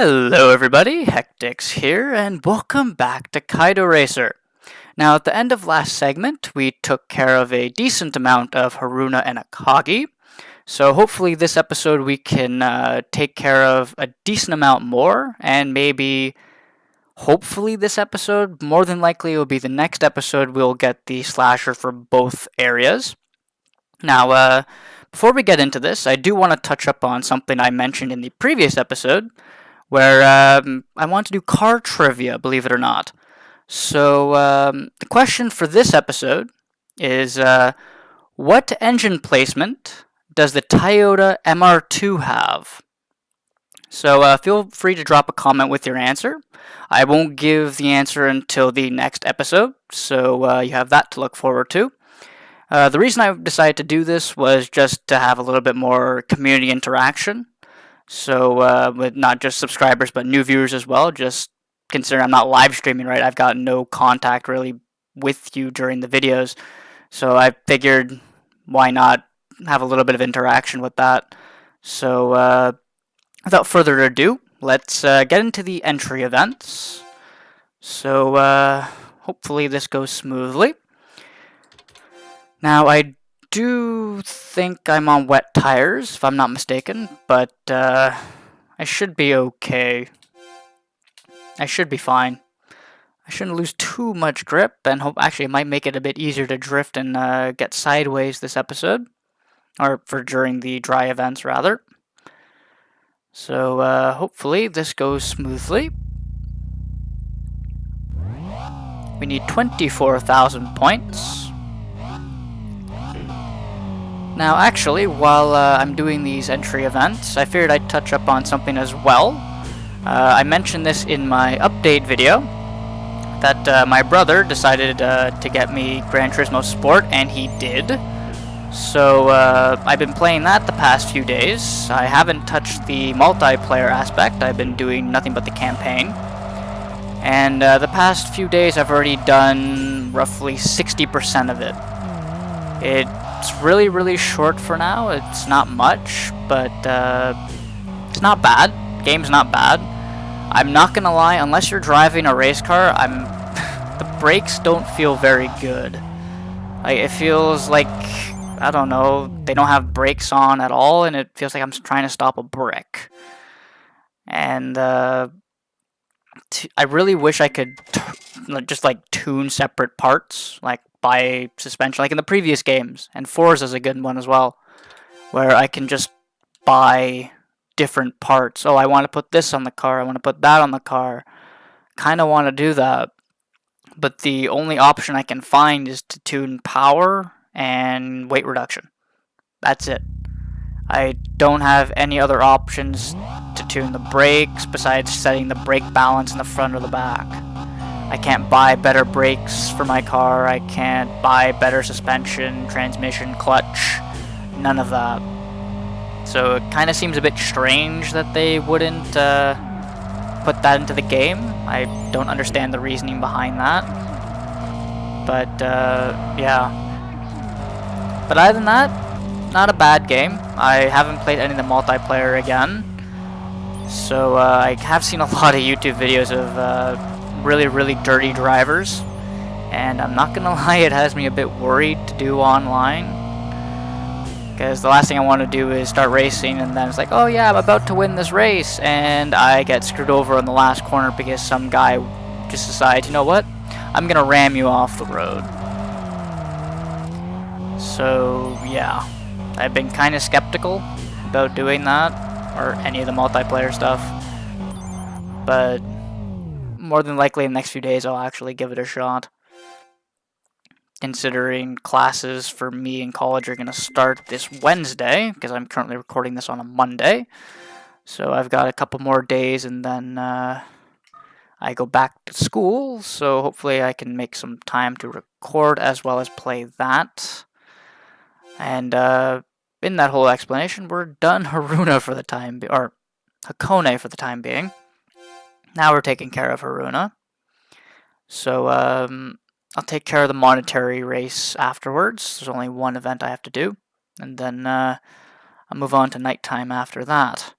Hello everybody, HectiX here, and welcome back to Kaido Racer. Now, at the end of last segment, we took care of a decent amount of Haruna and Akagi, so hopefully this episode we can take care of a decent amount more, and maybe, hopefully this episode, more than likely it will be the next episode, we'll get the slasher for both areas. Now, before we get into this, I do want to touch up on something I mentioned in the previous episode, where I want to do car trivia, believe it or not. So, the question for this episode is what engine placement does the Toyota MR2 have? So, feel free to drop a comment with your answer. I won't give the answer until the next episode, so you have that to look forward to. The reason I decided to do this was just to have a little bit more community interaction. So, with not just subscribers, but new viewers as well, just consider I'm not live streaming, right? I've got no contact really with you during the videos. So I figured, why not have a little bit of interaction with that? So, without further ado, let's get into the entry events. So, hopefully this goes smoothly. Now, I do think I'm on wet tires, if I'm not mistaken, but I should be okay. I should be fine. I shouldn't lose too much grip, and actually it might make it a bit easier to drift and get sideways this episode, or for during the dry events rather. So hopefully this goes smoothly. We need 24,000 points. Now, actually, while I'm doing these entry events, I figured I'd touch up on something as well. I mentioned this in my update video, that my brother decided to get me Gran Turismo Sport, and he did. So, I've been playing that the past few days. I haven't touched the multiplayer aspect. I've been doing nothing but the campaign. And the past few days I've already done roughly 60% of it. It's really short for now. It's not much, but it's not bad. Game's not bad. I'm not gonna lie, unless you're driving a race car, the brakes don't feel very good. Like, it feels like, I don't know, they don't have brakes on at all, and it feels like I'm trying to stop a brick. And I really wish I could just like tune separate parts, like by suspension, like in the previous games, and Forza's a good one as well, where I can just buy different parts. Oh, I want to put this on the car, I want to put that on the car. Kind of want to do that, but the only option I can find is to tune power and weight reduction. That's it. I don't have any other options to tune the brakes besides setting the brake balance in the front or the back. I can't buy better brakes for my car, I can't buy better suspension, transmission, clutch, none of that. So it kind of seems a bit strange that they wouldn't put that into the game. I don't understand the reasoning behind that. But yeah. But other than that, not a bad game. I haven't played any of the multiplayer again. So I have seen a lot of YouTube videos of really dirty drivers, and I'm not gonna lie, it has me a bit worried to do online, because the last thing I want to do is start racing and then it's like, oh yeah, I'm about to win this race, and I get screwed over in the last corner because some guy just decides, you know what, I'm gonna ram you off the road. So yeah, I've been kind of skeptical about doing that, or any of the multiplayer stuff, but more than likely in the next few days I'll actually give it a shot, considering classes for me in college are going to start this Wednesday, because I'm currently recording this on a Monday. So I've got a couple more days, and then I go back to school, so hopefully I can make some time to record as well as play that. And in that whole explanation, we're done Haruna for the time being, or Hakone for the time being. Now we're taking care of Haruna. So I'll take care of the monetary race afterwards. There's only one event I have to do, and then I'll move on to nighttime after that.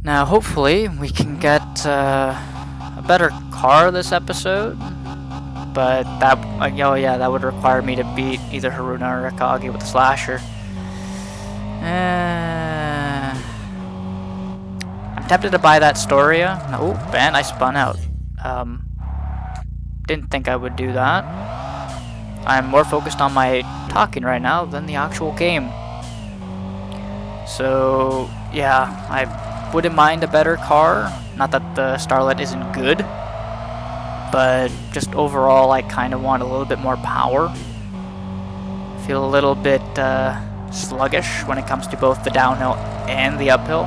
Now, hopefully, we can get a better car this episode. But that, oh yeah, that would require me to beat either Haruna or Akagi with a slasher. I'm tempted to buy that Storia. Oh, man, I spun out. Didn't think I would do that. I'm more focused on my talking right now than the actual game. So, yeah, I wouldn't mind a better car. Not that the Starlet isn't good, but just overall I kind of want a little bit more power. Feel a little bit sluggish when it comes to both the downhill and the uphill.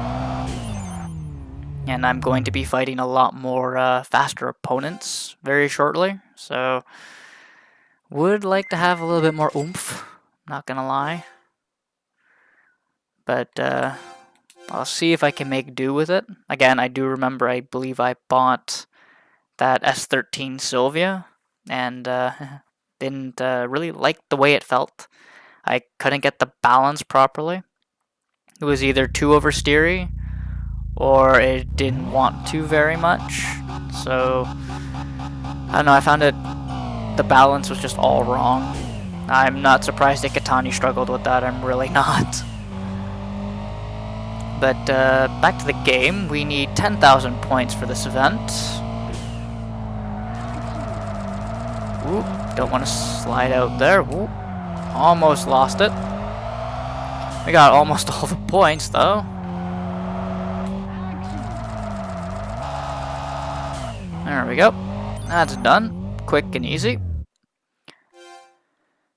And I'm going to be fighting a lot more faster opponents very shortly, so would like to have a little bit more oomph, not gonna lie. But I'll see if I can make do with it. Again, I do remember, I believe I bought that S13 Sylvia, and didn't really like the way it felt. I couldn't get the balance properly. It was either too oversteery, or it didn't want to very much. So, I don't know, I found the balance was just all wrong. I'm not surprised that Katani struggled with that, I'm really not. But back to the game, we need 10,000 points for this event. Oop, don't want to slide out there. Oop, almost lost it. We got almost all the points though. There we go. That's done. Quick and easy.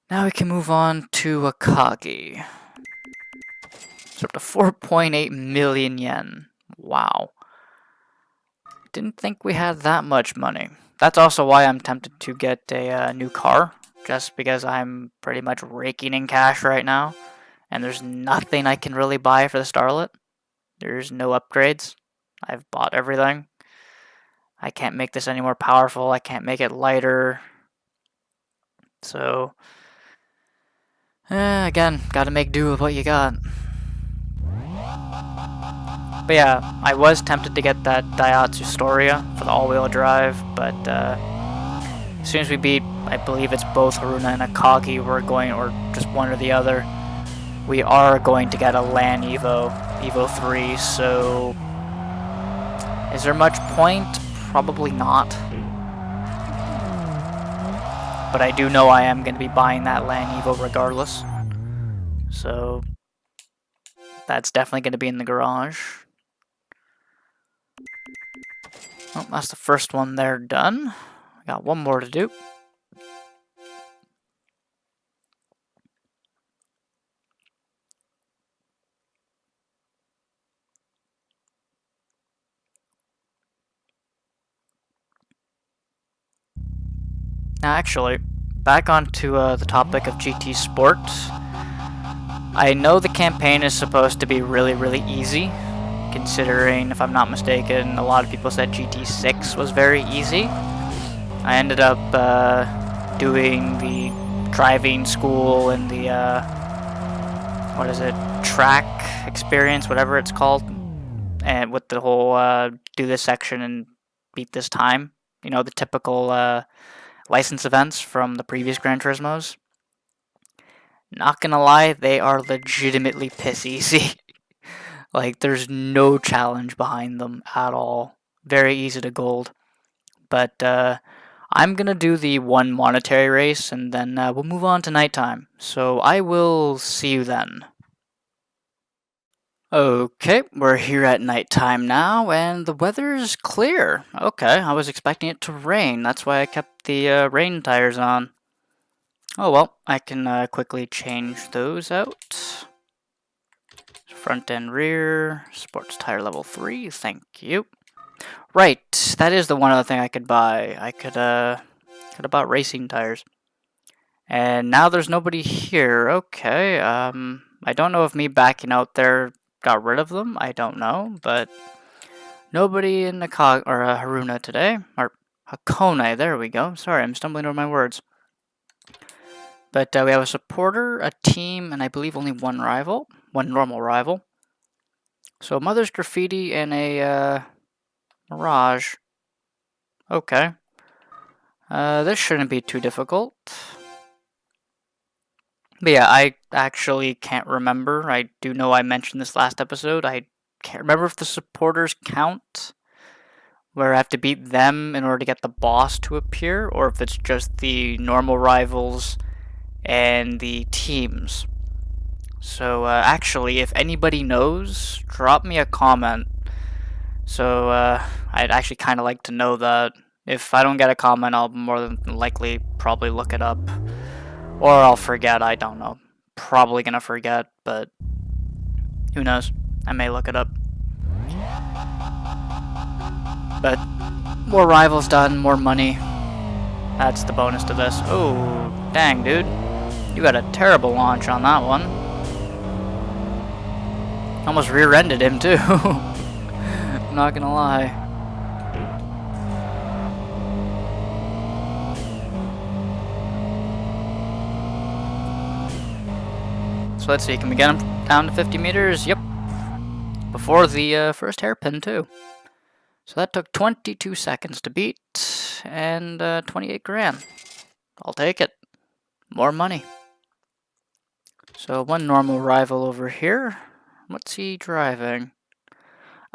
Now we can move on to Akagi. It's up to 4.8 million yen. Wow. Didn't think we had that much money. That's also why I'm tempted to get a new car, just because I'm pretty much raking in cash right now, and there's nothing I can really buy for the Starlet. There's no upgrades. I've bought everything. I can't make this any more powerful. I can't make it lighter. So, again, gotta make do with what you got. But yeah, I was tempted to get that Daihatsu Storia for the all-wheel drive, but as soon as we beat, I believe it's both Haruna and Akagi, we're going, or just one or the other, we are going to get a LAN Evo 3, so is there much point? Probably not. But I do know I am going to be buying that LAN Evo regardless, so that's definitely going to be in the garage. Oh, that's the first one there done. I got one more to do. Now actually, back onto the topic of GT Sport. I know the campaign is supposed to be really, really easy, considering, if I'm not mistaken, a lot of people said GT6 was very easy. I ended up doing the driving school and the, what is it, track experience, whatever it's called, and with the whole do this section and beat this time. You know, the typical license events from the previous Gran Turismos. Not gonna lie, they are legitimately piss easy. Like, there's no challenge behind them at all. Very easy to gold. But I'm gonna do the one monetary race, and then we'll move on to nighttime. So I will see you then. Okay, we're here at nighttime now, and the weather's clear. Okay, I was expecting it to rain. That's why I kept the rain tires on. Oh well, I can quickly change those out. Front and rear, sports tire level 3, thank you. Right, that is the one other thing I could buy. I could have bought racing tires. And now there's nobody here. Okay, I don't know if me backing out there got rid of them. I don't know, but nobody in Haruna today. Or Hakone, there we go. Sorry, I'm stumbling over my words. But we have a supporter, a team, and I believe only one rival. One normal rival. So Mother's Graffiti and a Mirage. Okay. This shouldn't be too difficult. But yeah, I actually can't remember. I do know I mentioned this last episode. I can't remember if the supporters count, where I have to beat them in order to get the boss to appear, or if it's just the normal rivals and the teams. So actually, if anybody knows, drop me a comment. So I'd actually kind of like to know that. If I don't get a comment, I'll more than likely probably look it up. Or I'll forget, I don't know. Probably gonna forget, but who knows? I may look it up. But more rivals done, more money. That's the bonus to this. Oh, dang, dude. You got a terrible launch on that one. Almost rear-ended him, too. I'm not gonna lie. So let's see, can we get him down to 50 meters? Yep. Before the first hairpin, too. So that took 22 seconds to beat, and 28 grand. I'll take it. More money. So one normal rival over here. What's he driving?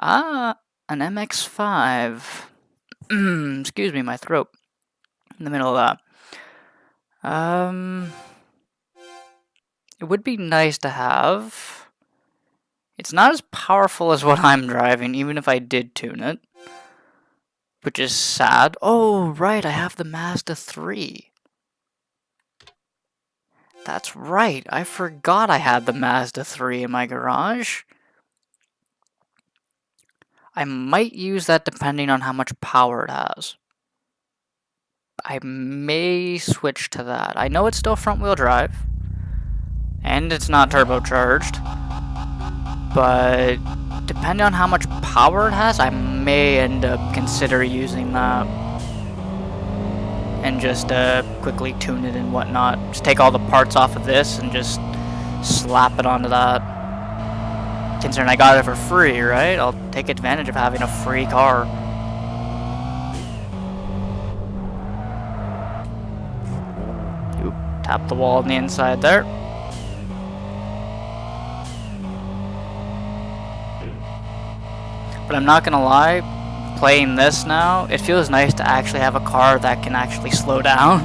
Ah, an MX-5. Excuse me, my throat. In the middle of that. It would be nice to have. It's not as powerful as what I'm driving, even if I did tune it. Which is sad. Oh, right, I have the Mazda 3. That's right, I forgot I had the Mazda 3 in my garage. I might use that depending on how much power it has. I may switch to that. I know it's still front-wheel drive. And it's not turbocharged. But depending on how much power it has, I may end up consider using that. And just quickly tune it and whatnot. Just take all the parts off of this and just slap it onto that. Considering I got it for free, right? I'll take advantage of having a free car. Oop, tap the wall on the inside there. But I'm not gonna lie, playing this now, it feels nice to actually have a car that can actually slow down.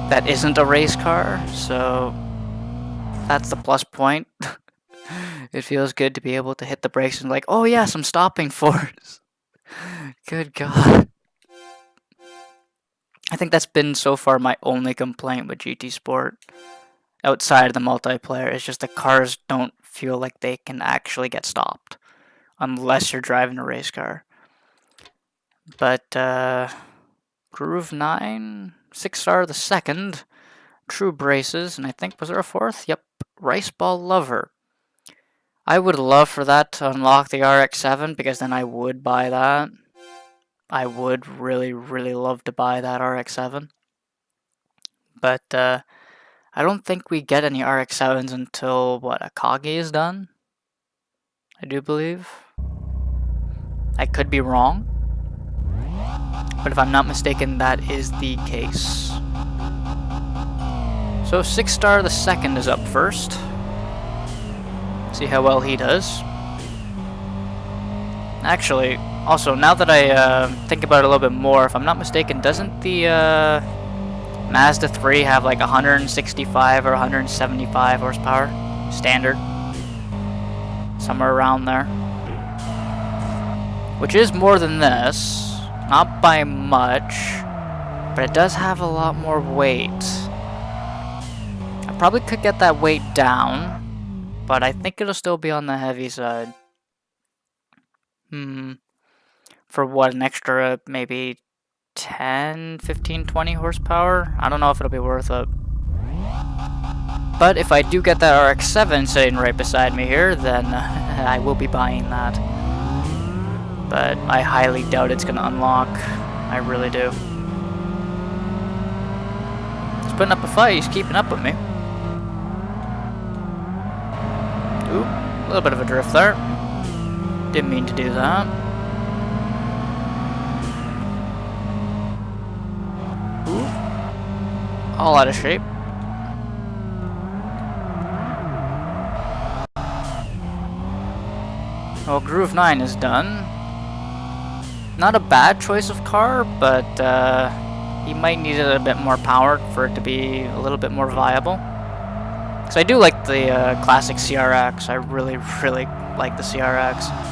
That isn't a race car, so that's the plus point. It feels good to be able to hit the brakes and like, oh yes, I'm stopping force. Good God. I think that's been so far my only complaint with GT Sport. Outside of the multiplayer, it's just the cars don't feel like they can actually get stopped. Unless you're driving a race car. But, Groove 9, 6-star the second, True Braces, and I think, was there a fourth? Yep, Rice Ball Lover. I would love for that to unlock the RX-7, because then I would buy that. I would really, really love to buy that RX-7. But, I don't think we get any RX-7s until, what, Akagi is done? I do believe. I could be wrong, but if I'm not mistaken, that is the case. So 6-star the second is up first. See how well he does. Actually, also, now that I think about it a little bit more, if I'm not mistaken, doesn't the Mazda 3 have like 165 or 175 horsepower? Standard. Somewhere around there. Which is more than this. Not by much. But it does have a lot more weight. I probably could get that weight down. But I think it'll still be on the heavy side. For what, an extra maybe 10, 15, 20 horsepower? I don't know if it'll be worth it. But if I do get that RX-7 sitting right beside me here, then I will be buying that. But I highly doubt it's going to unlock. I really do. He's putting up a fight. He's keeping up with me. Ooh, a little bit of a drift there. Didn't mean to do that. Ooh. All out of shape. Well, Groove 9 is done. Not a bad choice of car, but he might need a bit more power for it to be a little bit more viable. Because I do like the classic CRX. I really, really like the CRX.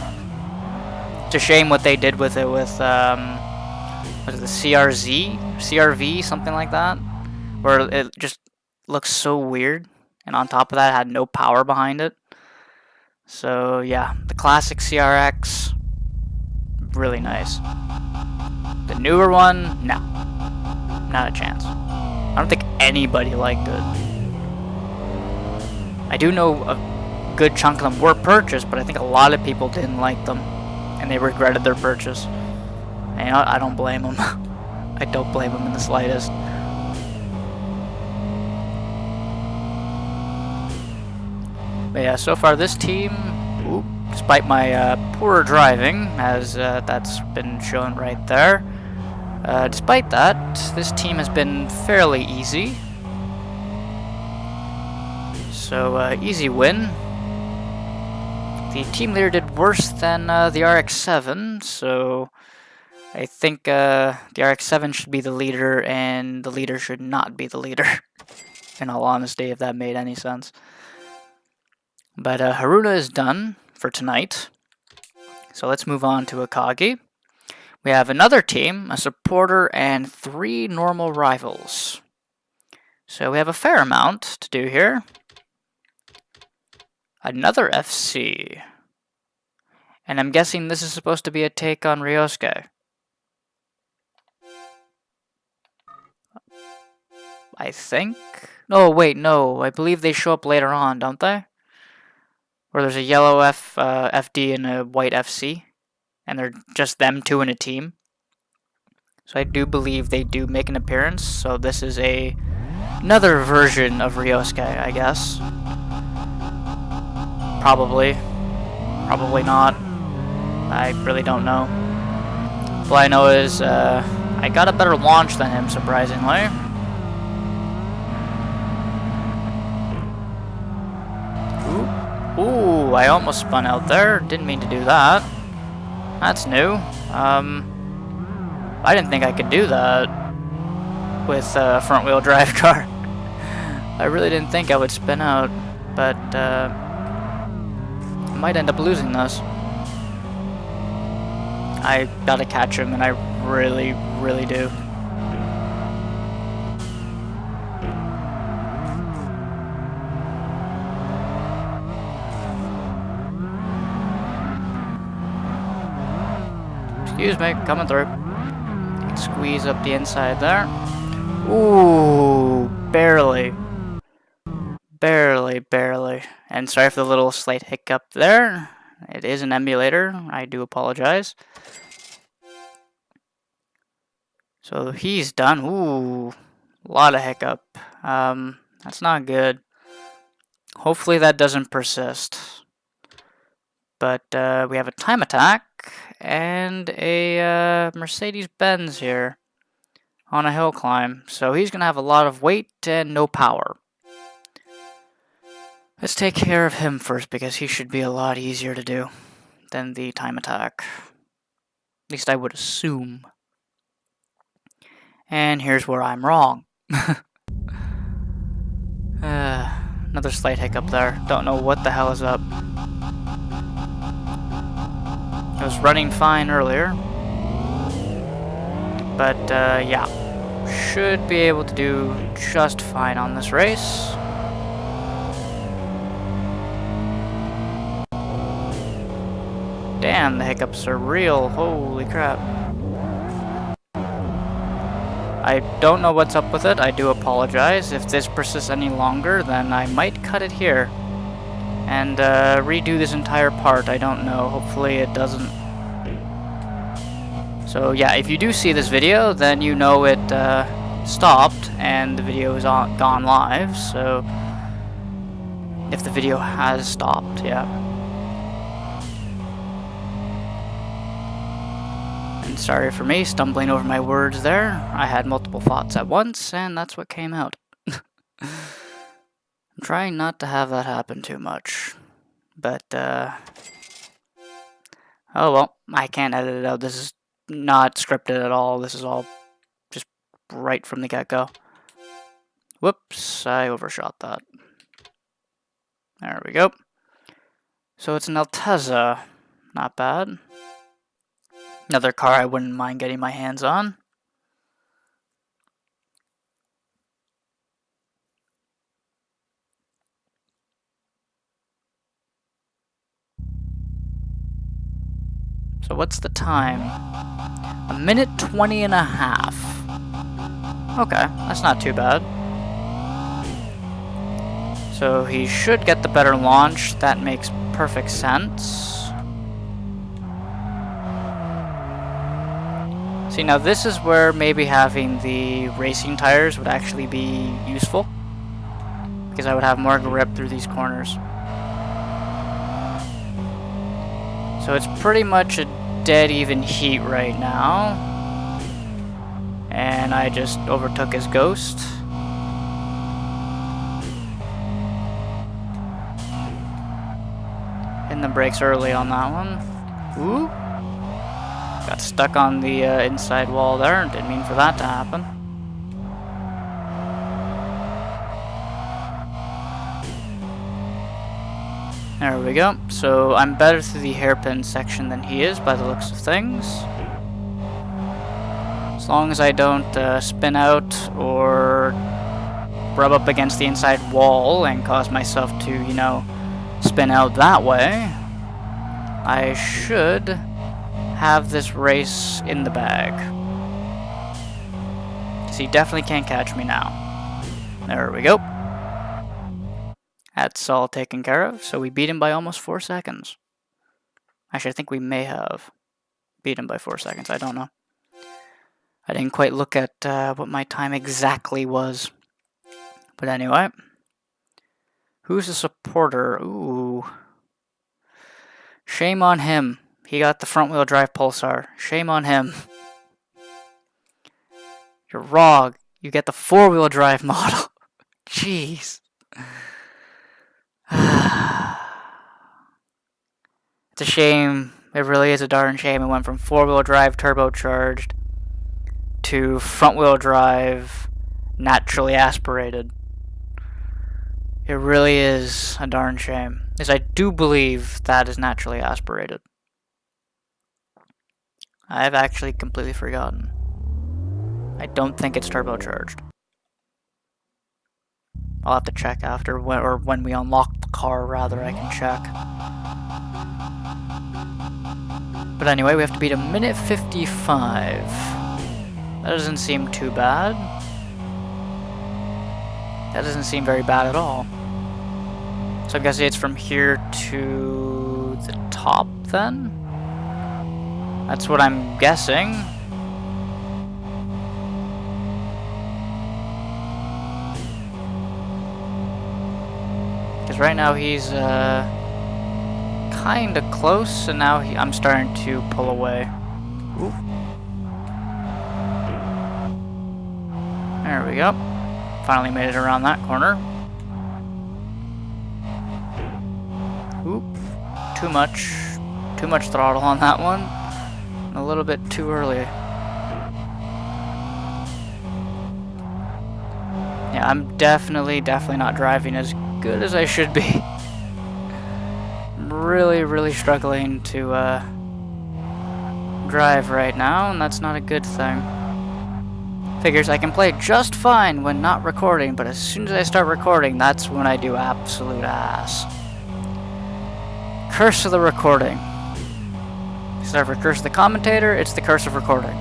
It's a shame what they did with it with, what is it, the CRV, something like that? Where it just looks so weird, and on top of that, it had no power behind it. So yeah, the classic CRX, really nice. The newer one, no. Not a chance. I don't think anybody liked it. I do know a good chunk of them were purchased, but I think a lot of people didn't like them, and they regretted their purchase. And I don't blame them. I don't blame them in the slightest. But yeah, so far this team, despite my poor driving, as that's been shown right there, despite that, this team has been fairly easy. So, easy win. The team leader did worse than the RX-7, so I think the RX-7 should be the leader, and the leader should not be the leader. In all honesty, if that made any sense. But Haruna is done for tonight. So let's move on to Akagi. We have another team, a supporter, and 3 normal rivals. So we have a fair amount to do here. Another FC. And I'm guessing this is supposed to be a take on Ryosuke. I think? Oh, wait, no. I believe they show up later on, don't they? Where there's a yellow FD and a white FC. And they're just them two in a team. So I do believe they do make an appearance. So this is another version of Ryosuke, I guess. Probably. Probably not. I really don't know. All I know is I got a better launch than him, surprisingly. Ooh, I almost spun out there. Didn't mean to do that. That's new. I didn't think I could do that with a front-wheel drive car. I really didn't think I would spin out, but I might end up losing this. I gotta catch him, and I really, really do. Excuse me, coming through. Squeeze up the inside there. Ooh, barely. Barely, barely. And sorry for the little slight hiccup there. It is an emulator. I do apologize. So he's done. Ooh, a lot of hiccup. That's not good. Hopefully that doesn't persist. But we have a time attack and a Mercedes-Benz here on a hill climb. So he's going to have a lot of weight and no power. Let's take care of him first because he should be a lot easier to do than the time attack. At least I would assume. And here's where I'm wrong. Another slight hiccup there. Don't know what the hell is up. It was running fine earlier. But, yeah. Should be able to do just fine on this race. Damn, the hiccups are real. Holy crap. I don't know what's up with it. I do apologize. If this persists any longer, then I might cut it here and redo this entire part. I don't know. Hopefully it doesn't. So yeah, if you do see this video, then you know it stopped and the video is gone live. So if the video has stopped, yeah. And sorry for me stumbling over my words there. I had multiple thoughts at once, and that's what came out. I'm trying not to have that happen too much. But, oh well, I can't edit it out. This is not scripted at all. This is all just right from the get-go. Whoops, I overshot that. There we go. So it's an Altezza. Not bad. Another car I wouldn't mind getting my hands on. So what's the time? 1:20 and a half. Okay, that's not too bad. So he should get the better launch. That makes perfect sense. See, now this is where maybe having the racing tires would actually be useful, because I would have more grip through these corners. So it's pretty much a dead even heat right now. And I just overtook his ghost. Hitting the brakes early on that one. Ooh. Got stuck on the inside wall there. Didn't mean for that to happen. There we go. So I'm better through the hairpin section than he is by the looks of things. As long as I don't spin out or rub up against the inside wall and cause myself to, you know, spin out that way, I should have this race in the bag. Because he definitely can't catch me now. There we go. That's all taken care of, so we beat him by almost 4 seconds. Actually, I think we may have beat him by 4 seconds, I don't know. I didn't quite look at what my time exactly was. But anyway. Who's the supporter? Ooh. Shame on him. He got the front-wheel drive Pulsar. Shame on him. You're wrong. You get the four-wheel drive model. Jeez. It's a shame. It really is a darn shame. It went from four-wheel drive turbocharged to front-wheel drive naturally aspirated. It really is a darn shame. Because I do believe that is naturally aspirated. I've actually completely forgotten. I don't think it's turbocharged. I'll have to check after, or when we unlock the car, rather, I can check. But anyway, we have to beat 1:55. That doesn't seem too bad. That doesn't seem very bad at all. So I'm guessing it's from here to the top, then? That's what I'm guessing. Because right now he's kind of close, and now I'm starting to pull away. Ooh. There we go. Finally made it around that corner. Oop. Too much throttle on that one. A little bit too early. Yeah, I'm definitely not driving as good as I should be. I'm really struggling to drive right now, and that's not a good thing. Figures I can play just fine when not recording, but as soon as I start recording, that's when I do absolute ass. Curse of the recording. Instead of curse of the commentator, it's the curse of recording.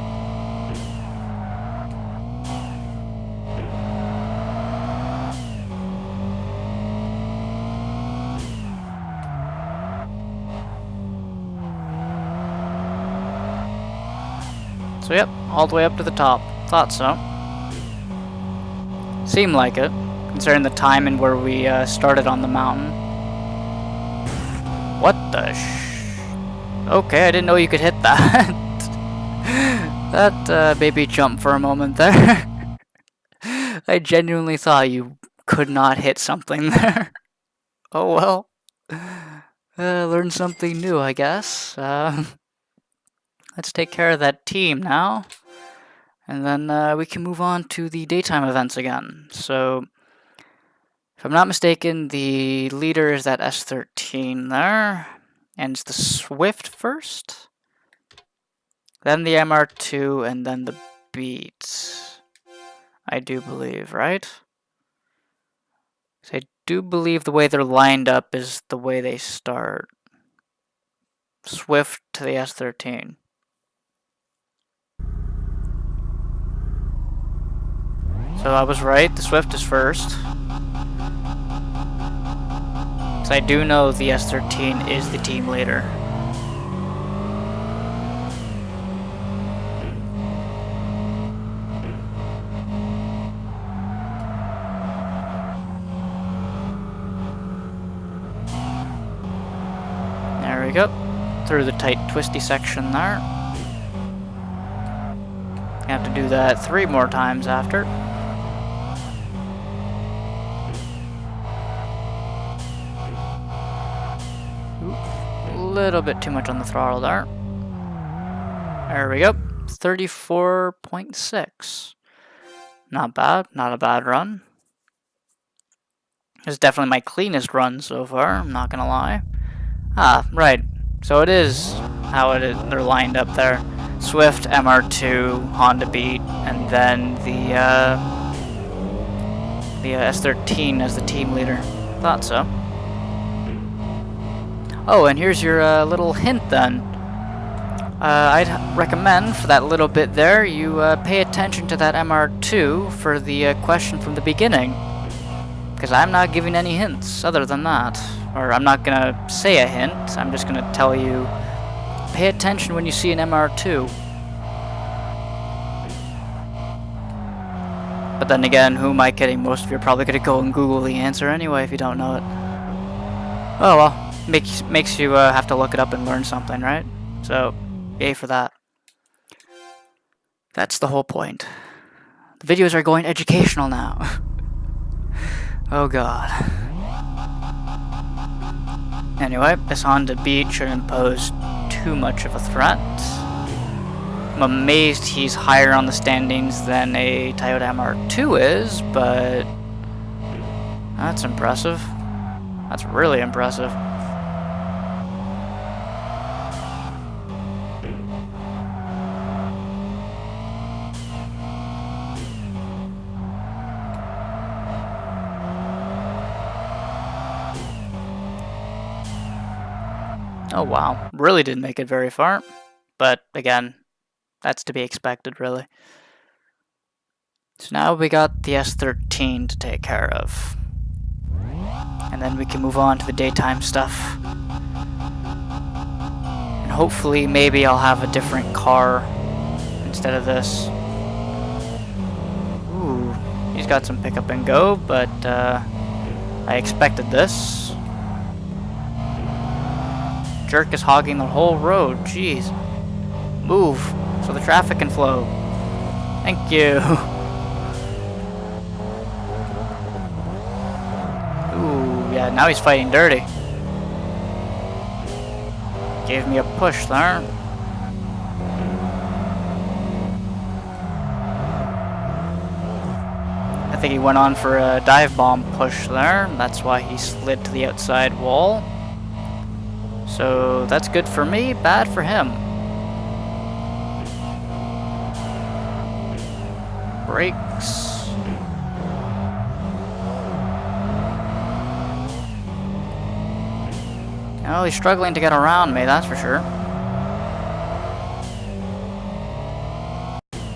So yep, all the way up to the top. Thought so. Seemed like it, considering the time and where we started on the mountain. What the Okay, I didn't know you could hit that. That made me jump for a moment there. I genuinely thought you could not hit something there. Oh well. Learn something new, I guess. Let's take care of that team now. And then we can move on to the daytime events again. So, if I'm not mistaken, the leader is that S13 there. And it's the Swift first. Then the MR2, and then the Beat. I do believe, right? I do believe the way they're lined up is the way they start. Swift to the S13. So I was right, the Swift is first. So I do know the S13 is the team leader. There we go. Through the tight twisty section there. Have to do that 3 more times after. A little bit too much on the throttle there. There we go. 34.6. Not bad. Not a bad run. It's definitely my cleanest run so far, I'm not gonna lie. Ah, right. So it is how it is. They're lined up there. Swift, MR2, Honda Beat, and then the S13 as the team leader. Thought so. Oh, and here's your little hint then. I'd recommend for that little bit there, you pay attention to that MR2 for the question from the beginning. Because I'm not giving any hints other than that. Or I'm not gonna say a hint, I'm just gonna tell you, pay attention when you see an MR2. But then again, who am I kidding? Most of you are probably gonna go and Google the answer anyway if you don't know it. Oh well, makes you have to look it up and learn something, right? So, yay for that. That's the whole point. The videos are going educational now. Oh god. Anyway, this Honda Beat shouldn't pose too much of a threat. I'm amazed he's higher on the standings than a Toyota MR2 is, but that's impressive. That's really impressive. Oh wow, really didn't make it very far. But again, that's to be expected, really. So now we got the S13 to take care of. And then we can move on to the daytime stuff. And hopefully, maybe I'll have a different car instead of this. Ooh, he's got some pick up and go, but I expected this. Jerk is hogging the whole road, jeez. Move, so the traffic can flow. Thank you. Ooh, yeah, now he's fighting dirty. Gave me a push there. I think he went on for a dive bomb push there. That's why he slid to the outside wall. So that's good for me, bad for him. Brakes. Oh, he's struggling to get around me, that's for sure.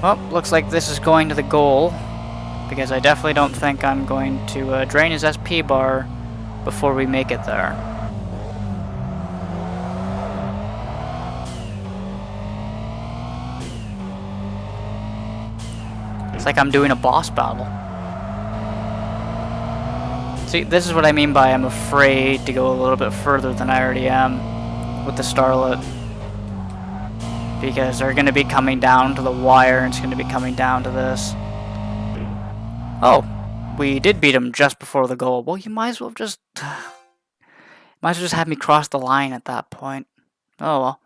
Well, looks like this is going to the goal, because I definitely don't think I'm going to drain his SP bar before we make it there. It's like I'm doing a boss battle. See, this is what I mean by I'm afraid to go a little bit further than I already am with the Starlet. because they're going to be coming down to the wire, and it's going to be coming down to this. Oh, we did beat him just before the goal. Well, you might as well just have me cross the line at that point. Oh well.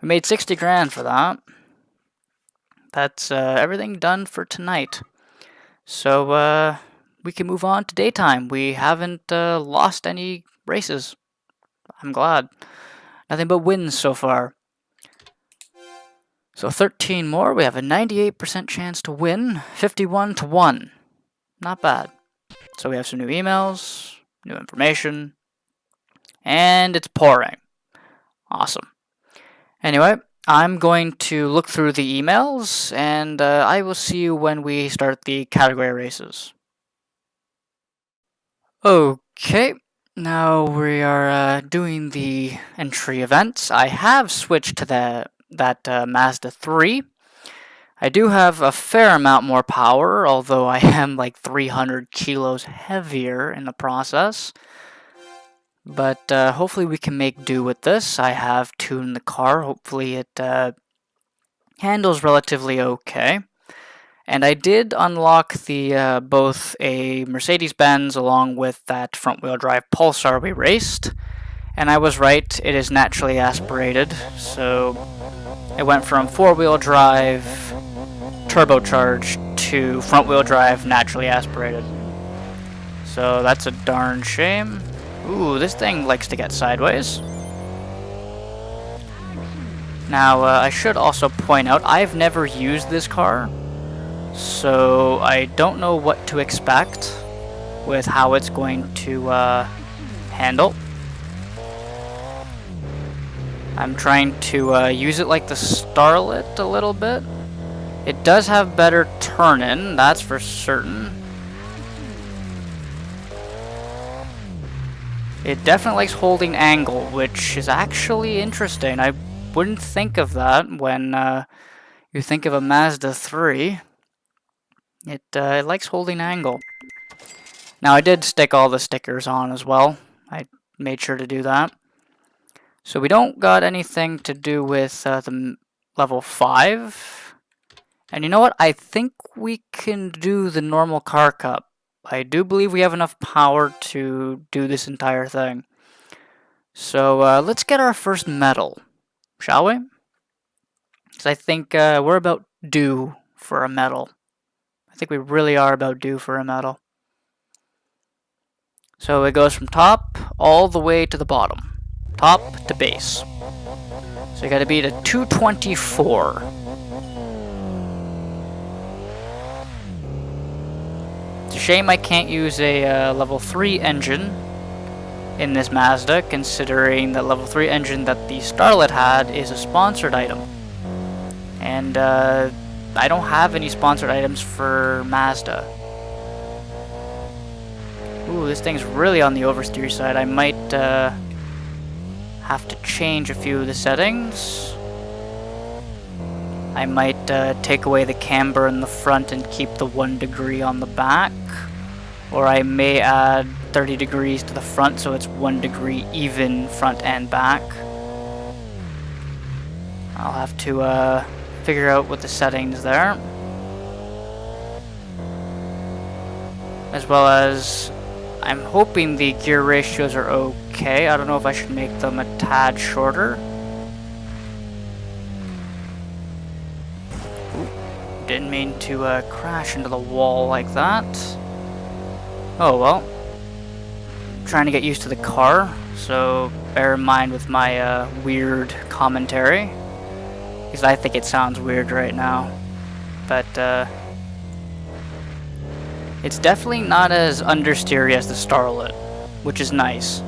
We made 60 grand for that. That's everything done for tonight. So we can move on to daytime. We haven't lost any races. I'm glad. Nothing but wins so far. So 13 more. We have a 98% chance to win. 51 to 1. Not bad. So we have some new emails, new information, and it's pouring. Awesome. Anyway, I'm going to look through the emails, and I will see you when we start the category races. Okay, now we are doing the entry events. I have switched to that Mazda 3. I do have a fair amount more power, although I am like 300 kilos heavier in the process. But hopefully we can make do with this. I have tuned the car. Hopefully it handles relatively okay. And I did unlock the both a Mercedes-Benz along with that front-wheel drive Pulsar we raced. And I was right, it is naturally aspirated. So it went from four-wheel drive turbocharged to front-wheel drive naturally aspirated. So that's a darn shame. Ooh, this thing likes to get sideways. Now, I should also point out, I've never used this car, so I don't know what to expect with how it's going to handle. I'm trying to use it like the Starlet a little bit. It does have better turn-in, that's for certain. It definitely likes holding angle, which is actually interesting. I wouldn't think of that when you think of a Mazda 3. It likes holding angle. Now, I did stick all the stickers on as well. I made sure to do that. So we don't got anything to do with the level 5. And you know what? I think we can do the normal car cup. I do believe we have enough power to do this entire thing. So let's get our first medal, shall we? Because I think we're about due for a medal. I think we really are about due for a medal. So it goes from top all the way to the bottom. Top to base. So you gotta beat a 224. It's a shame I can't use a level 3 engine in this Mazda, considering the level 3 engine that the Starlet had is a sponsored item. And I don't have any sponsored items for Mazda. Ooh, this thing's really on the oversteer side. I might have to change a few of the settings. I might take away the camber in the front and keep the 1 degree on the back. Or I may add 30 degrees to the front so it's 1 degree even front and back. I'll have to figure out what the settings there. As well as I'm hoping the gear ratios are okay. I don't know if I should make them a tad shorter. Didn't mean to crash into the wall like that. Oh well. I'm trying to get used to the car, so bear in mind with my weird commentary. Because I think it sounds weird right now. But it's definitely not as understeery as the Starlet, which is nice.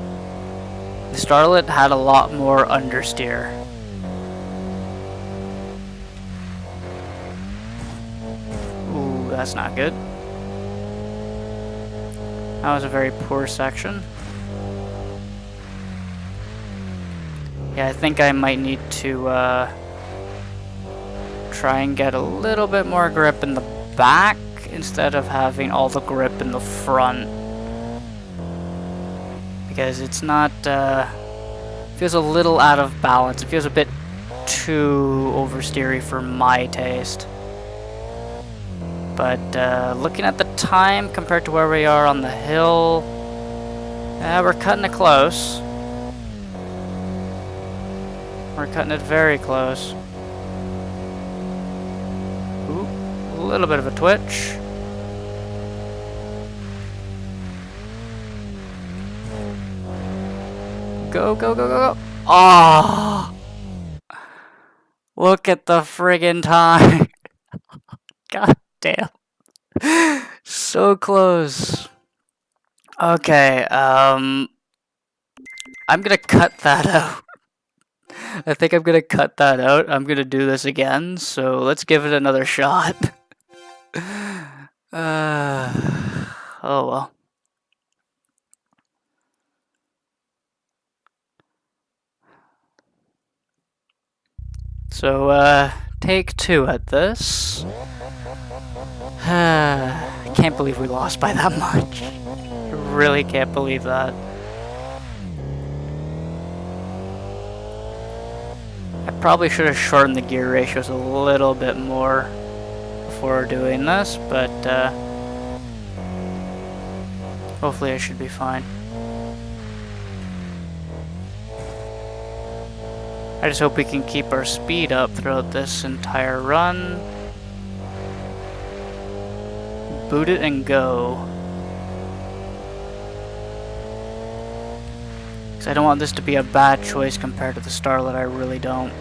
The Starlet had a lot more understeer. Ooh, that's not good. That was a very poor section. Yeah, I think I might need to try and get a little bit more grip in the back instead of having all the grip in the front. Because it's not, feels a little out of balance. It feels a bit too oversteery for my taste. But looking at the time compared to where we are on the hill, we're cutting it close. We're cutting it very close. Ooh, a little bit of a twitch. Go, go, go, go, go. Oh! Look at the friggin' time. God damn. So close. Okay, I'm gonna cut that out. I think I'm gonna cut that out. I'm gonna do this again, so let's give it another shot. Oh well. So, take 2 at this. I can't believe we lost by that much. I really can't believe that. I probably should have shortened the gear ratios a little bit more before doing this, but hopefully I should be fine. I just hope we can keep our speed up throughout this entire run. Boot it and go. Because I don't want this to be a bad choice compared to the Starlet, I really don't.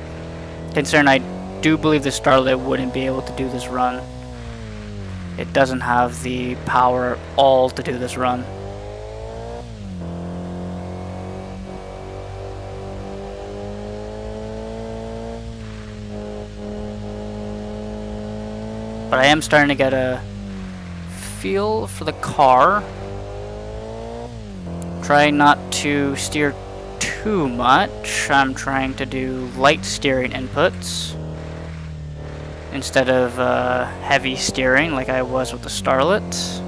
Considering I do believe the Starlet wouldn't be able to do this run. It doesn't have the power at all to do this run. But I am starting to get a feel for the car. Trying not to steer too much. I'm trying to do light steering inputs instead of heavy steering like I was with the Starlet.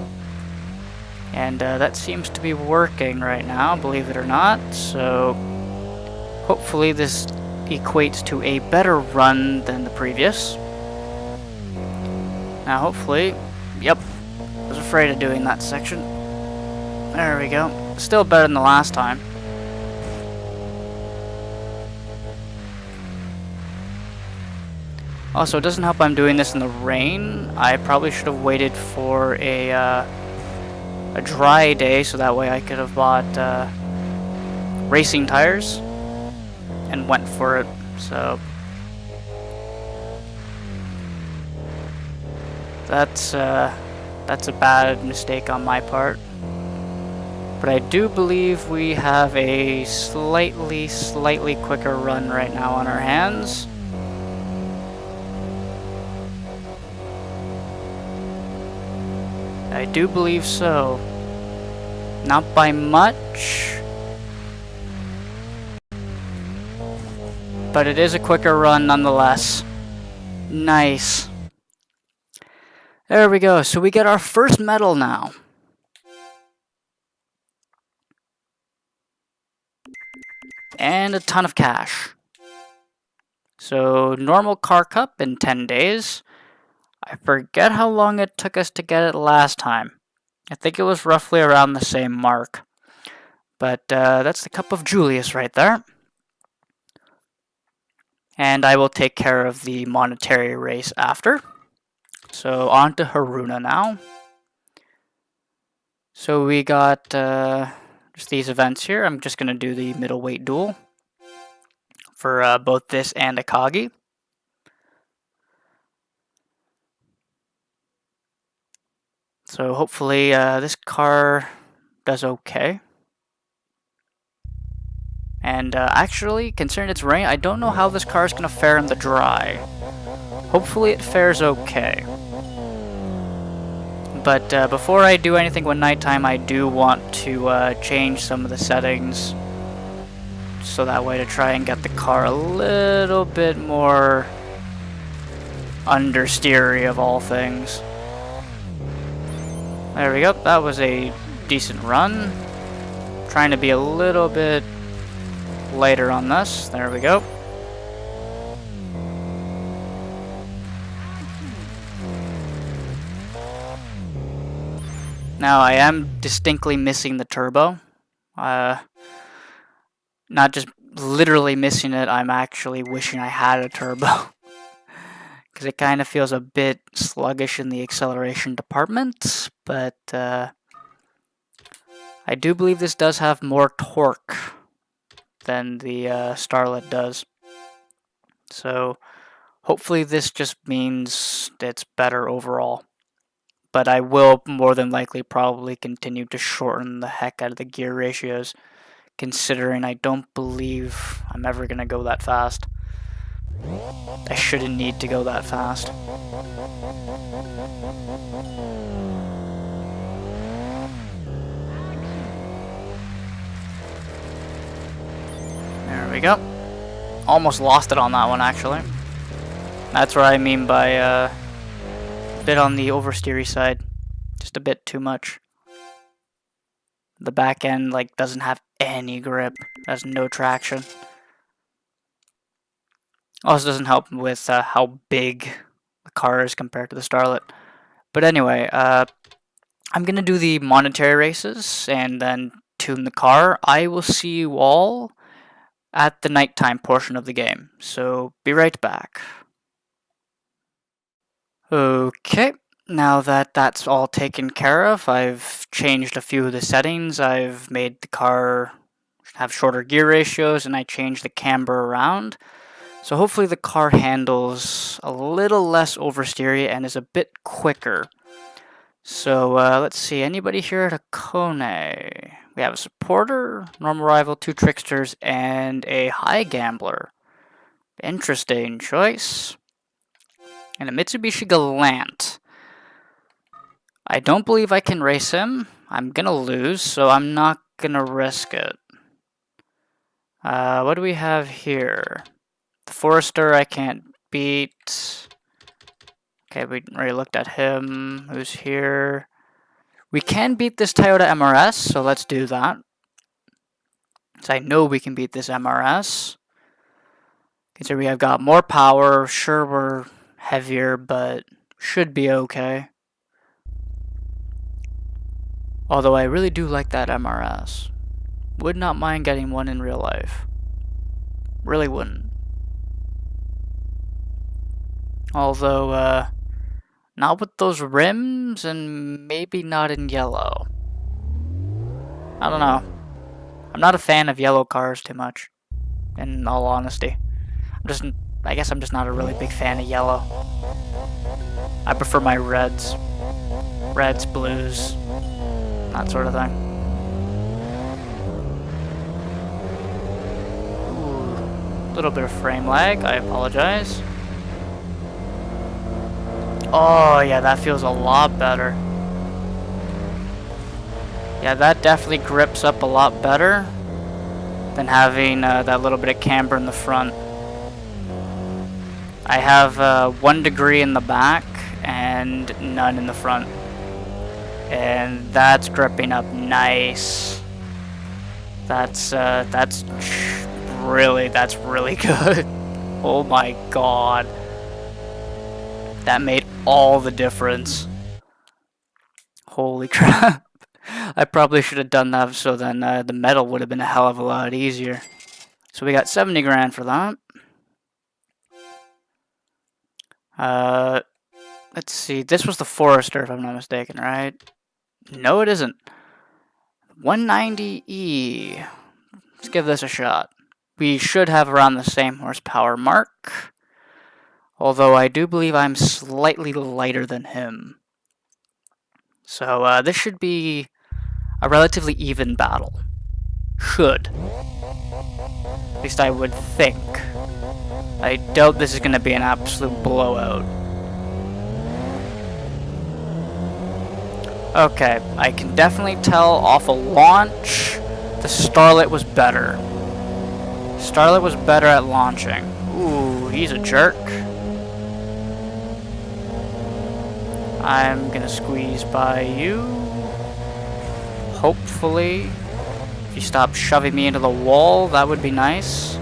And that seems to be working right now, believe it or not. So hopefully this equates to a better run than the previous. Now hopefully, yep, I was afraid of doing that section. There we go. Still better than the last time. Also, it doesn't help I'm doing this in the rain. I probably should have waited for a dry day so that way I could have bought racing tires and went for it. So that's a bad mistake on my part. But I do believe we have a slightly quicker run right now on our hands. I do believe so. Not by much, but it is a quicker run nonetheless. Nice. There we go. So we get our first medal now. And a ton of cash. So normal car cup in 10 days. I forget how long it took us to get it last time. I think it was roughly around the same mark. But that's the cup of Julius right there. And I will take care of the monetary race after. So on to Haruna now. So we got just these events here. I'm just going to do the middleweight duel for both this and Akagi. So hopefully this car does okay. And actually, considering it's rain, I don't know how this car is going to fare in the dry. Hopefully it fares okay. But before I do anything with nighttime, I do want to change some of the settings. So that way to try and get the car a little bit more understeery of all things. There we go, that was a decent run. Trying to be a little bit lighter on this, there we go. Now, I am distinctly missing the turbo. Not just literally missing it, I'm actually wishing I had a turbo. Because it kind of feels a bit sluggish in the acceleration department, but I do believe this does have more torque than the Starlet does. So hopefully this just means it's better overall. But I will more than likely probably continue to shorten the heck out of the gear ratios, considering I don't believe I'm ever going to go that fast. I shouldn't need to go that fast. There we go. Almost lost it on that one, actually. That's what I mean by a bit on the oversteery side. Just a bit too much. The back end like doesn't have any grip. Has no traction. Also doesn't help with how big the car is compared to the Starlet. But anyway, I'm gonna do the monetary races and then tune the car. I will see you all at the nighttime portion of the game. So be right back. Okay, now that that's all taken care of, I've changed a few of the settings. I've made the car have shorter gear ratios and I changed the camber around. So hopefully the car handles a little less oversteery and is a bit quicker. So let's see, anybody here at Akone? We have a supporter, normal rival, 2 tricksters, and a high gambler. Interesting choice. And a Mitsubishi Galant. I don't believe I can race him. I'm gonna lose, so I'm not gonna risk it. What do we have here? The Forester I can't beat. Okay, we already looked at him. Who's here? We can beat this Toyota MRS, so let's do that. So I know we can beat this MRS. Consider we have got more power. Sure, we're heavier, but should be okay. Although I really do like that MRS. Would not mind getting one in real life. Really wouldn't. Although, not with those rims and maybe not in yellow. I don't know. I'm not a fan of yellow cars too much, in all honesty. I guess I'm just not a really big fan of yellow. I prefer my reds. Reds, blues, that sort of thing. Ooh, a little bit of frame lag, I apologize. Oh yeah, that feels a lot better. Yeah, that definitely grips up a lot better than having that little bit of camber in the front. I have 1 degree in the back and none in the front. And that's gripping up nice. That's really good. Oh my god. That made all the difference. Holy crap. I probably should have done that so then the metal would have been a hell of a lot easier. So we got 70 grand for that. Let's see. This was the Forester, if I'm not mistaken, right? No, it isn't. 190E. Let's give this a shot. We should have around the same horsepower mark. Although I do believe I'm slightly lighter than him. So this should be a relatively even battle. Should. At least I would think. I doubt this is going to be an absolute blowout. Okay, I can definitely tell off a launch the Starlet was better. Starlet was better at launching. Ooh, he's a jerk. I'm gonna squeeze by you. Hopefully, if you stop shoving me into the wall, that would be nice.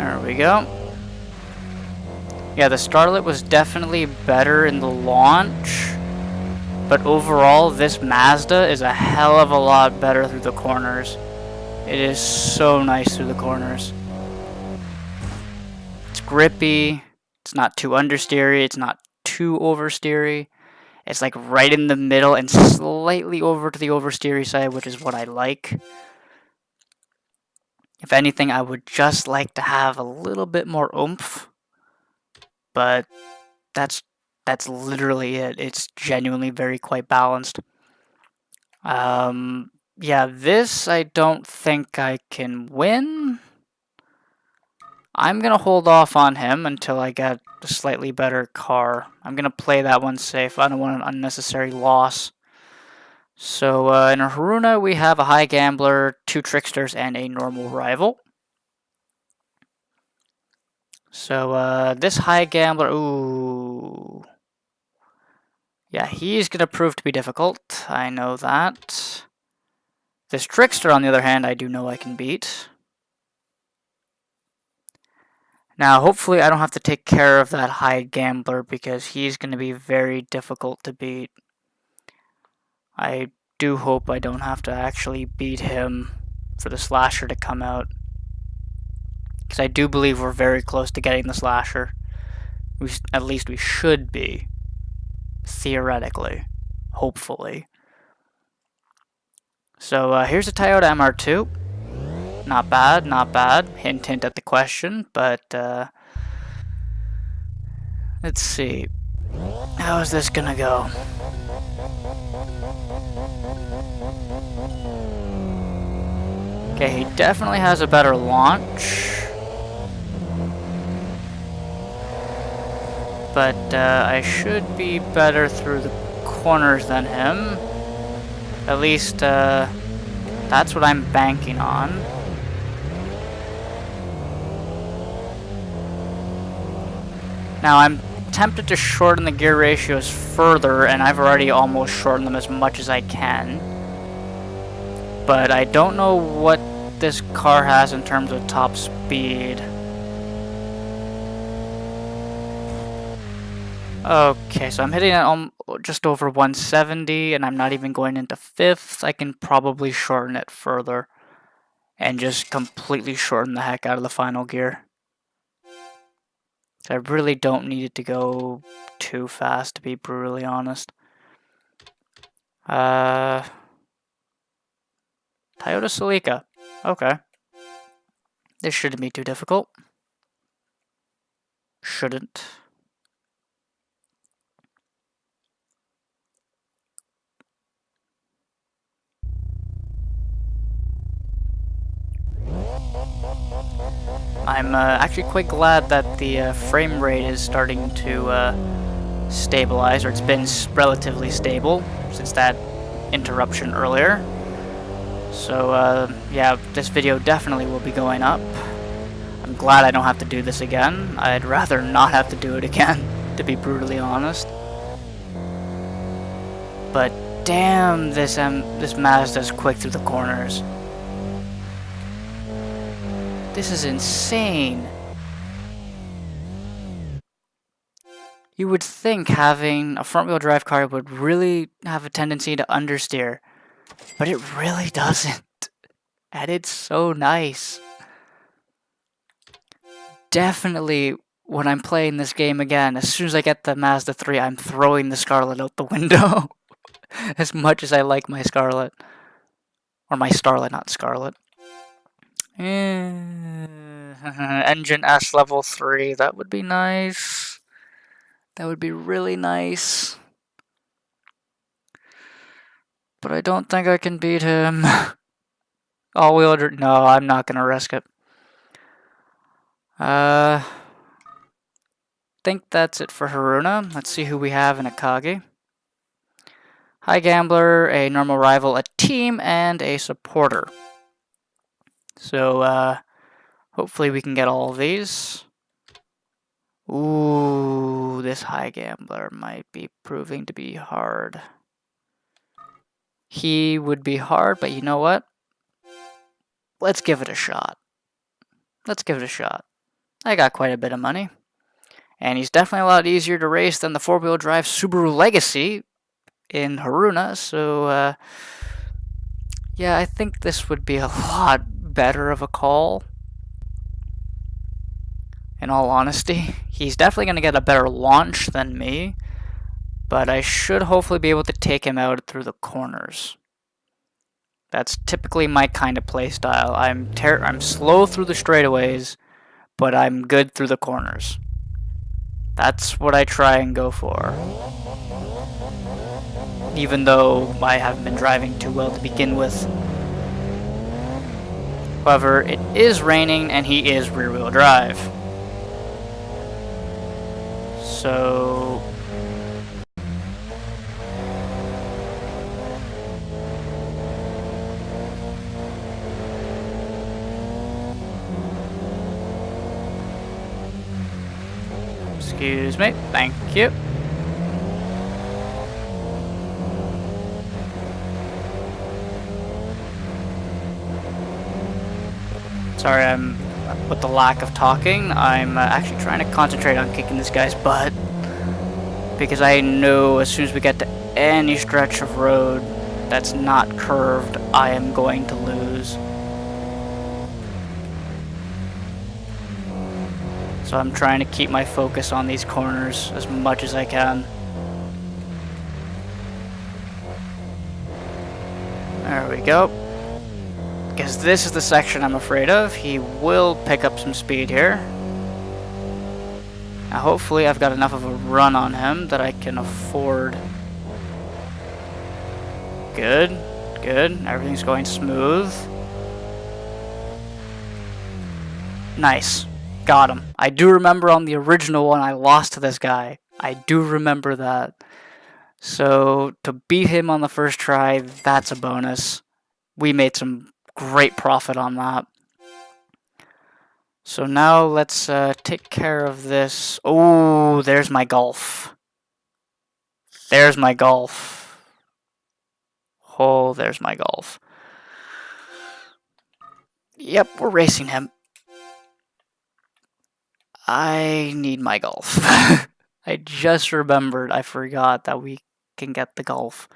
There we go. Yeah, the Scarlet was definitely better in the launch, but overall, this Mazda is a hell of a lot better through the corners. It is so nice through the corners. It's grippy, it's not too understeery, it's not too oversteery. It's like right in the middle and slightly over to the oversteery side, which is what I like. If anything, I would just like to have a little bit more oomph, but that's literally it. It's genuinely very quite balanced. Yeah, this I don't think I can win. I'm gonna hold off on him until I get a slightly better car. I'm gonna play that one safe. I don't want an unnecessary loss. So in Haruna, we have a high gambler, 2 tricksters, and a normal rival. So this high gambler, ooh. Yeah, he's going to prove to be difficult. I know that. This trickster, on the other hand, I do know I can beat. Now, hopefully I don't have to take care of that high gambler because he's going to be very difficult to beat. I do hope I don't have to actually beat him for the slasher to come out. Because I do believe we're very close to getting the slasher. At least we should be. Theoretically. Hopefully. So here's a Toyota MR2. Not bad, not bad. Hint, hint at the question, but let's see. How is this gonna go? Okay, he definitely has a better launch. But I should be better through the corners than him. At least that's what I'm banking on. Now I'm tempted to shorten the gear ratios further, and I've already almost shortened them as much as I can. But I don't know what this car has in terms of top speed. Okay, so I'm hitting at just over 170, and I'm not even going into fifths. I can probably shorten it further and just completely shorten the heck out of the final gear. I really don't need it to go too fast, to be brutally honest. Toyota Celica. Okay. This shouldn't be too difficult. Shouldn't. I'm actually quite glad that the frame rate is starting to stabilize, or it's been relatively stable since that interruption earlier. So yeah, this video definitely will be going up. I'm glad I don't have to do this again. I'd rather not have to do it again, to be brutally honest. But damn, this Mazda's quick through the corners. This is insane. You would think having a front-wheel drive car would really have a tendency to understeer, but it really doesn't. And it's so nice. Definitely, when I'm playing this game again, as soon as I get the Mazda 3, I'm throwing the Scarlet out the window. As much as I like my Scarlet. Or my Starlet, not Scarlet. Engine S level 3, that would be nice. That would be really nice. But I don't think I can beat him. All-wheel drive, no, I'm not gonna risk it. Think that's it for Haruna. Let's see who we have in Akagi. High Gambler, a normal rival, a team, and a supporter. So, hopefully we can get all of these. Ooh, this High Gambler might be proving to be hard. He would be hard, but you know what? Let's give it a shot. Let's give it a shot. I got quite a bit of money. And he's definitely a lot easier to race than the four-wheel drive Subaru Legacy in Haruna, so yeah, I think this would be a lot better of a call. In all honesty, he's definitely going to get a better launch than me, but I should hopefully be able to take him out through the corners. That's typically my kind of playstyle. I'm slow through the straightaways, but I'm good through the corners. That's what I try and go for. Even though I haven't been driving too well to begin with. However, it is raining and he is rear-wheel drive. So... Excuse me, thank you. Sorry, with the lack of talking, I'm actually trying to concentrate on kicking this guy's butt. Because I know as soon as we get to any stretch of road that's not curved, I am going to lose. So I'm trying to keep my focus on these corners as much as I can. There we go. Because this is the section I'm afraid of. He will pick up some speed here. Now hopefully I've got enough of a run on him that I can afford. Good, good. Everything's going smooth. Nice. Got him. I do remember on the original one I lost to this guy. I do remember that. So to beat him on the first try, that's a bonus. We made some great profit on that. So now let's take care of this. Oh, there's my golf. There's my golf. Oh, there's my golf. Yep, we're racing him. I need my golf. I just remembered. I forgot that we can get the golf.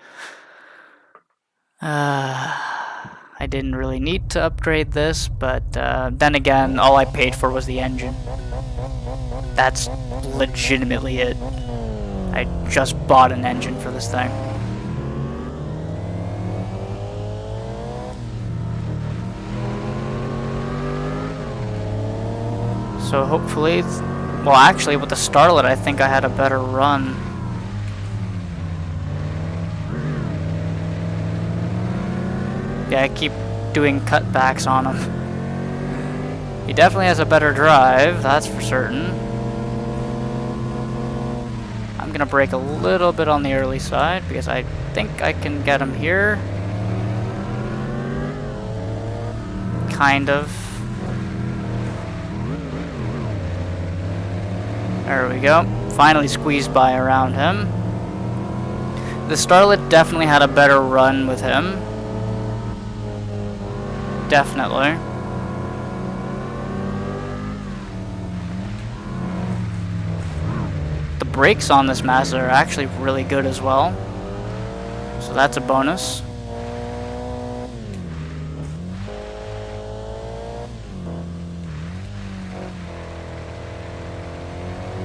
I didn't really need to upgrade this, but then again, all I paid for was the engine. That's legitimately it. I just bought an engine for this thing. So hopefully, well actually with the Starlet I think I had a better run. Yeah, I keep doing cutbacks on him. He definitely has a better drive, that's for certain. I'm gonna brake a little bit on the early side because I think I can get him here. Kind of. There we go. Finally squeezed by around him. The Starlet definitely had a better run with him. Definitely. The brakes on this Mazda are actually really good as well. So that's a bonus.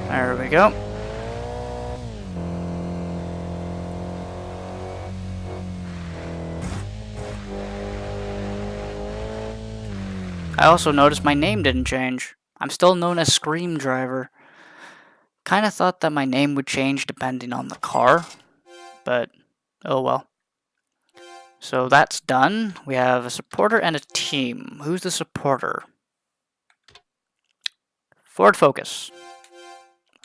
There we go. I also noticed my name didn't change. I'm still known as Scream Driver. Kinda thought that my name would change depending on the car, but oh well. So that's done. We have a supporter and a team. Who's the supporter? Ford Focus.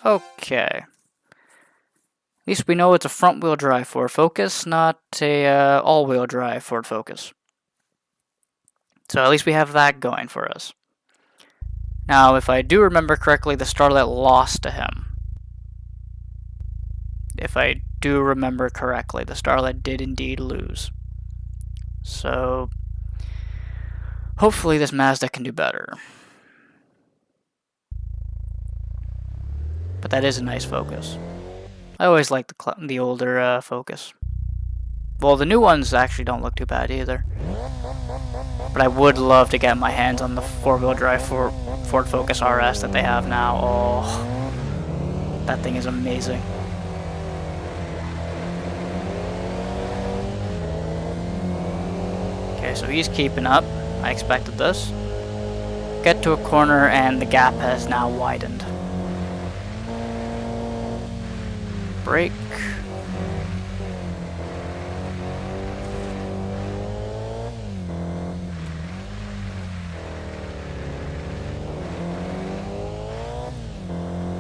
Okay. At least we know it's a front-wheel drive Ford Focus, not a all-wheel drive Ford Focus. So at least we have that going for us. Now, if I do remember correctly, the Starlet lost to him. If I do remember correctly, the Starlet did indeed lose. So, hopefully this Mazda can do better. but that is a nice focus. I always like the older Focus. Well, the new ones actually don't look too bad either. But I would love to get my hands on the four-wheel drive Ford Focus RS that they have now. Oh, that thing is amazing. Okay, so he's keeping up. I expected this. Get to a corner and the gap has now widened. Brake.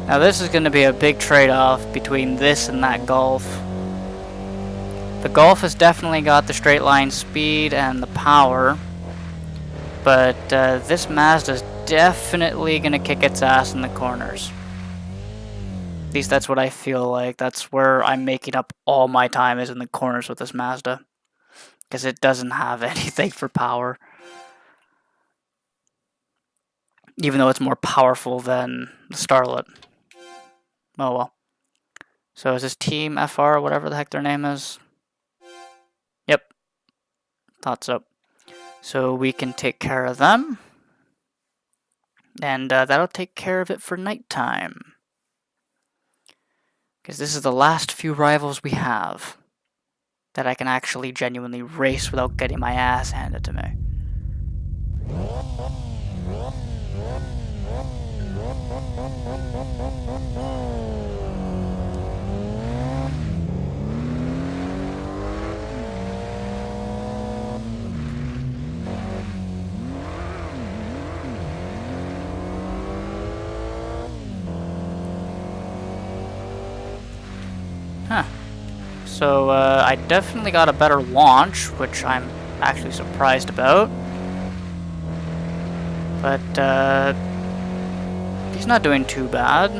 Now this is going to be a big trade-off between this and that Golf. The Golf has definitely got the straight line speed and the power, but this Mazda is definitely going to kick its ass in the corners. At least that's what I feel like. That's where I'm making up all my time, is in the corners with this Mazda, because it doesn't have anything for power. Even though it's more powerful than the Starlet. Oh well. So is this Team FR, whatever the heck their name is? Yep. Thought so. So we can take care of them. And that'll take care of it for nighttime. Because this is the last few rivals we have that I can actually genuinely race without getting my ass handed to me. Huh. So, I definitely got a better launch, which I'm actually surprised about. But, he's not doing too bad.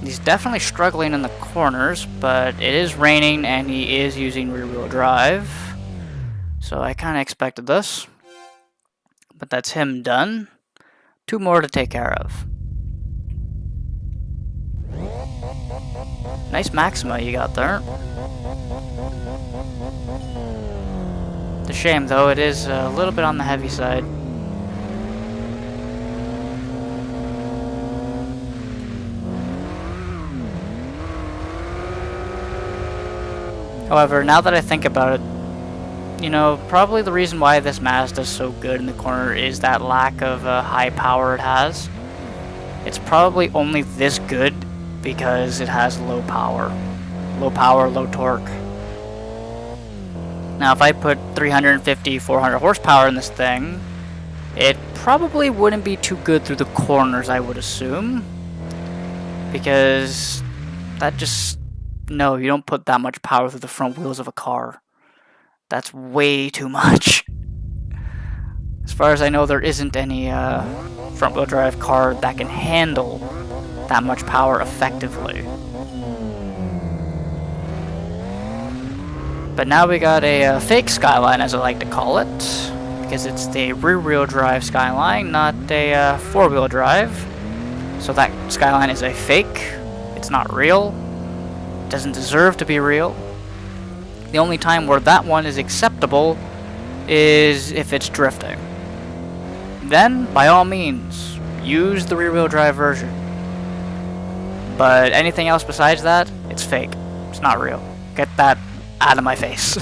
He's definitely struggling in the corners, but it is raining and he is using rear-wheel drive. So I kind of expected this. But that's him done. 2 more to take care of. Nice Maxima you got there. It's a shame though, it is a little bit on the heavy side. However, now that I think about it, you know, probably the reason why this Mazda is so good in the corner is that lack of high power it has. It's probably only this good because it has low power. Low power, low torque. Now if I put 350, 400 horsepower in this thing, it probably wouldn't be too good through the corners, I would assume. Because that just... No, you don't put that much power through the front wheels of a car. That's way too much. As far as I know, there isn't any front-wheel drive car that can handle that much power effectively. But now we got a fake Skyline, as I like to call it, because it's the rear-wheel drive Skyline, not a four-wheel drive. So that Skyline is a fake. It's not real. It doesn't deserve to be real. The only time where that one is acceptable is if it's drifting. Then, by all means, use the rear-wheel drive version. But anything else besides that, it's fake. It's not real. Get that out of my face.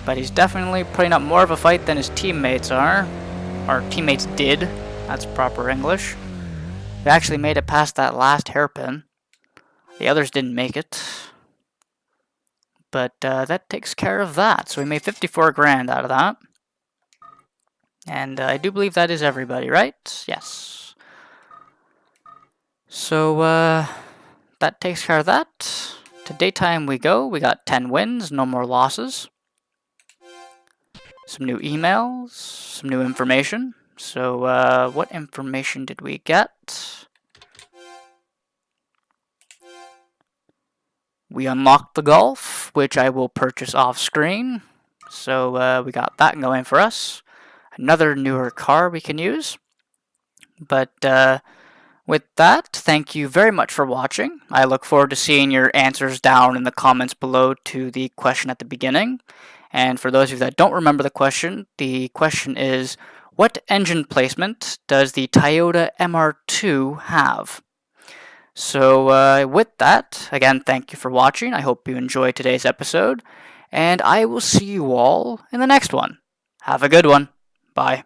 But he's definitely putting up more of a fight than his teammates are. Or teammates did. That's proper English. They actually made it past that last hairpin. The others didn't make it. But that takes care of that. So we made 54 grand out of that. And I do believe that is everybody, right? Yes. So that takes care of that. To daytime we go. We got 10 wins, no more losses. Some new emails, some new information. So what information did we get? We unlocked the Golf, which I will purchase off screen. So we got that going for us. A another newer car we can use. But with that, thank you very much for watching. I look forward to seeing your answers down in the comments below to the question at the beginning. And for those of you that don't remember the question is, what engine placement does the Toyota MR2 have? So with that, again, thank you for watching. I hope you enjoyed today's episode, and I will see you all in the next one. Have a good one. Bye.